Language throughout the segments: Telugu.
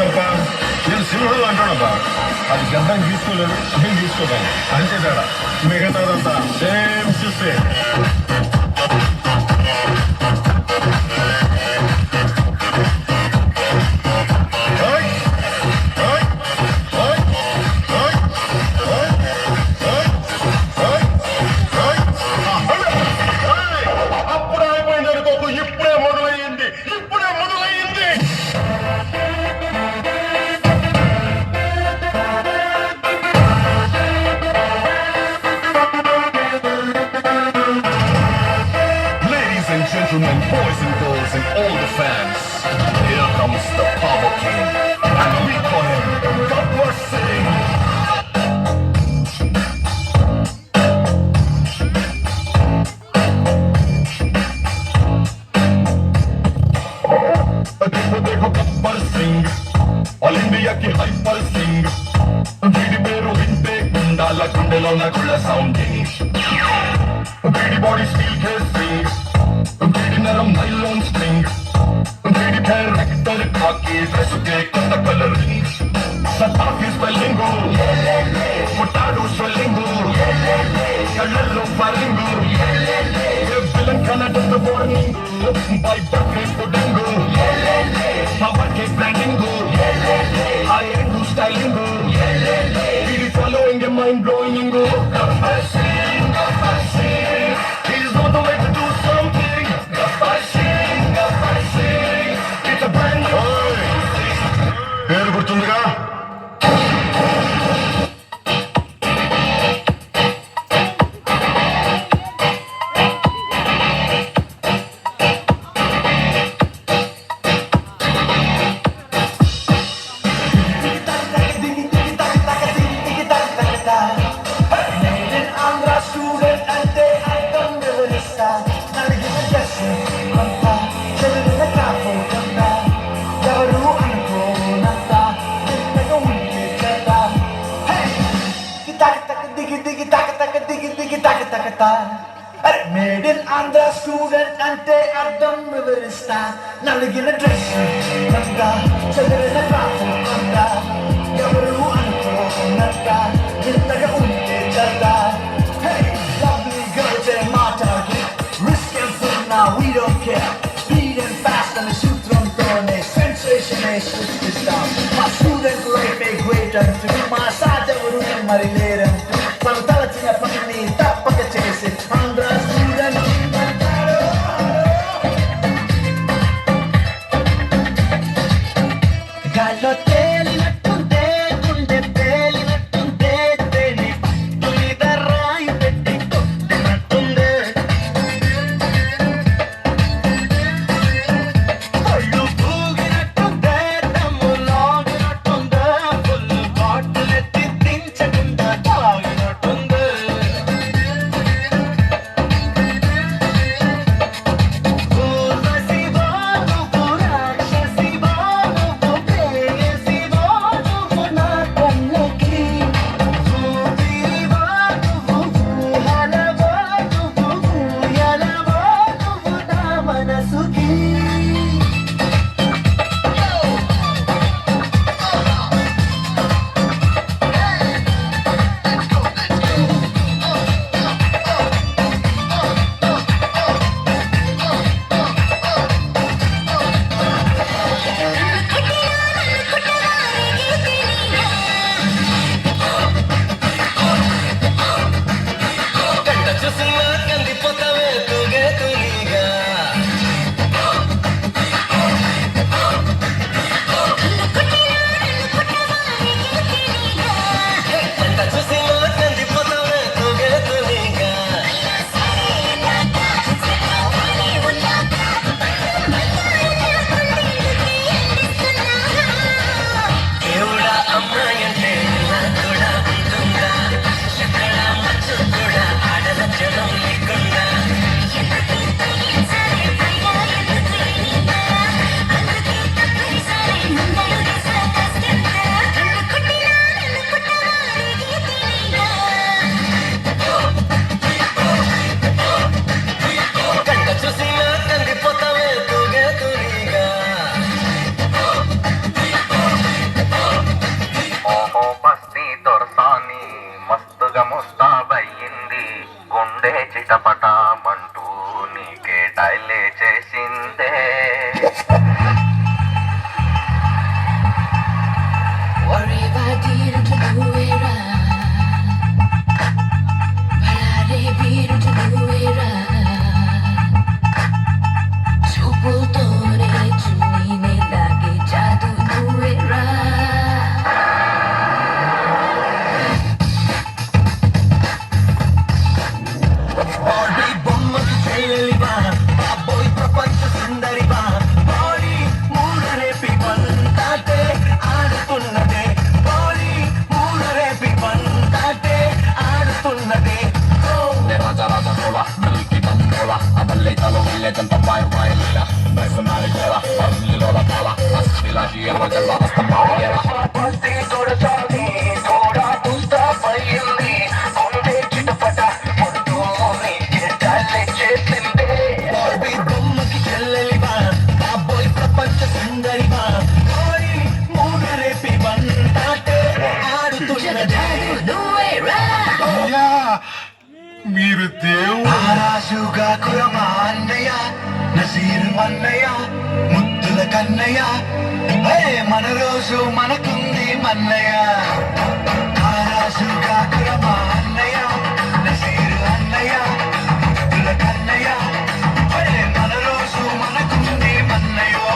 తప్ప నేను సింహుడు అంటాడబ్బా. అది గడ్డం తీసుకోలేదు, నేను తీసుకోగలను అంతే తేడా. మిగతాదంతా సేమ్ చూస్తే అప్పుడే అయిపోయింది అనుకోకు, ఇప్పుడే మొదలయ్యింది, ఇప్పుడే మొదలయ్యింది. Ladies and gentlemen, boys and girls and all the fans, here comes the Power King, and we call him Gabbar Singh. देखो गब्बर सिंह, ऑल इंडिया की हाइपर सिंह, बीडी पेरू विंटे गुंडाला गुंडेलो ना गुल्ला साउंडिंग, बीडी बॉडी स्टील के सिंह, बीडी नरम नाइलॉन स्ट्रिंग, बीडी पैर एक्टर खाकी ड्रेस के कलर कलरिंग, सताफी स्पेलिंग, पोटैटो स्पेलिंग, कलर फारिंग, ये विलन कनाडा the warning, by bucket pudding, power cake branding go, high end styling go, really following a mind blowing go. Gabbar Singh, he's on the way to do something. Gabbar Singh, it's a brand new. పేరు గుర్తుందిగా? Made in Andhra student ante ardham vivarista naligina dress nanda chadirina craft anda evaru anukonanta intaga unte chanda. Hey lovely girls and matagi risk and fun now we don't care, speed and fast and the sutram tone sensation is switched down. My student life a great unto my saja varu marileram tanu talachina panni tappaka chesi Andhra student gallo telilattunde gunde telilattunde teni tulida rai petti kottinattunde allu pooginattunde dammu loginattunde full bottle etti దించకుండా తాగినట్టుందే. ఊర్వశివా నువ్వు రాక్షసివా నువ్వు ప్రేయసివా బార్బీ బొమ్మకి చెల్లెలివా బాబోయ్ ప్రపంచ సుందరివా ఓయ్ మూడు రేపి బంతాటే ఆడుతున్నదే అయ్యా మీరు దేవుడు. ఆరాసుగా కురమా అన్నయ్య నసీరు అన్నయ్య ముద్దుల కన్నయ్య మన రోజు మనకుంది మన్నయ్య ఆరాసుగా కురమా అన్నయ్య నసీరు అన్నయ్య ముద్దుల కన్నయ్య మన రోజు మనకుంది మన్నయ్యో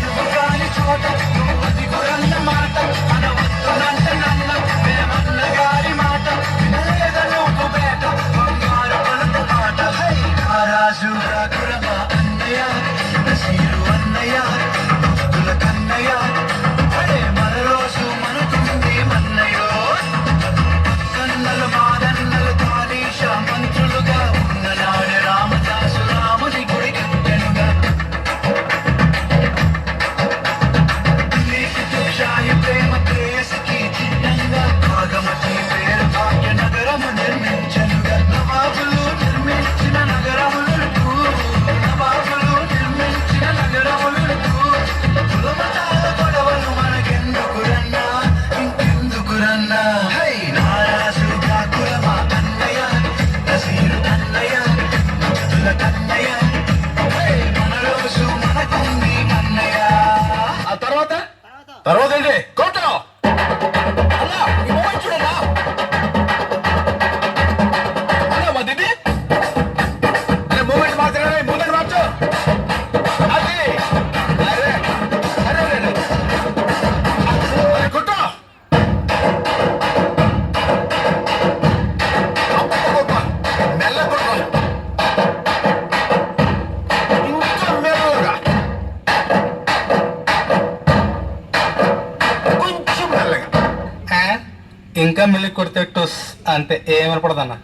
నువ్వు కాని చోట నువ్వు అది గురన్న మాట అనవద్దునంట నన్న మేమన్న గారి మాట వినలేద నువ్వు బేట బంగారు పలుకు మాట ఆరాసుగా కురమా అన్నయ్య నసీరు అన్నయ్య ముద్దుల కన్నయ్య మన రోజు మనకుంది మన్నయ్యో కన్నలు మాదన్నలు తానీష మంత్రులుగా ఉన్ననాడు రామదాసు రాముని గుడి కట్టెనుగా నీకు దుక్షాయి ప్రేమ ప్రేయసికి చిన్నంగా భాగమతి పేరు భాగ్య నగరము నిర్మించనుగా నవాబులు నిర్మించిన నగరములకు నవాబులు నిర్మించిన నగరములకు కులమతాల గొడవలు మనకెందుకురన్నా ఇంకెందుకురన్నా నారాసుగా కులమా అన్నయ్య నసీరు అన్నయ్య ముద్దుల కన్నయ్య మన రోజు మనకుంది మన్నయ్య ఆ తర్వాత ఏంటి కోట అన్నా ఈ మూమెంట్ చూడన్నా అన్నా మా దిది అరే మూమెంట్ మార్చరా మూమెంట్ మార్చు అది అరే అరే అరే అరే కొట్టు మెల్ల కొట్టు ఇంకా మెల్లగా కొంచెం మెల్లగా ఇంకా మెల్లి కొడితే టూస్ అంతే ఏమనపడదన్నా